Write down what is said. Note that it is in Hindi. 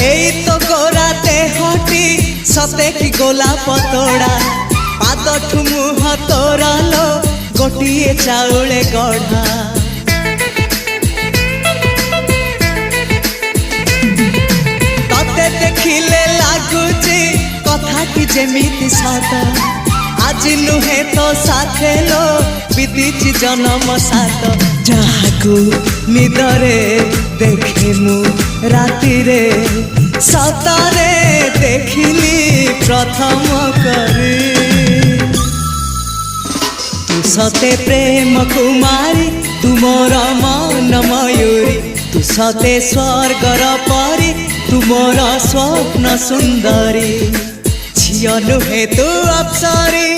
एई तो गोरा देहटी सते कि गोलाप तोड़ा पाद मुह तोरा लो गोटिए चाउले गढ़ा तते देखिले लागुची कथाटी जेमिति सत आज नुहे तो साथे लो बीतीची जन्म सात जहाकू निदरे देखे मु राति रे सतरे देखिली प्रथम करी तू सते प्रेम कुमारी तू मोर मन मयूरी तू सते स्वर्गर परी तू मोर स्वप्न सुंदरी झियो नुहे तू अप्सरी।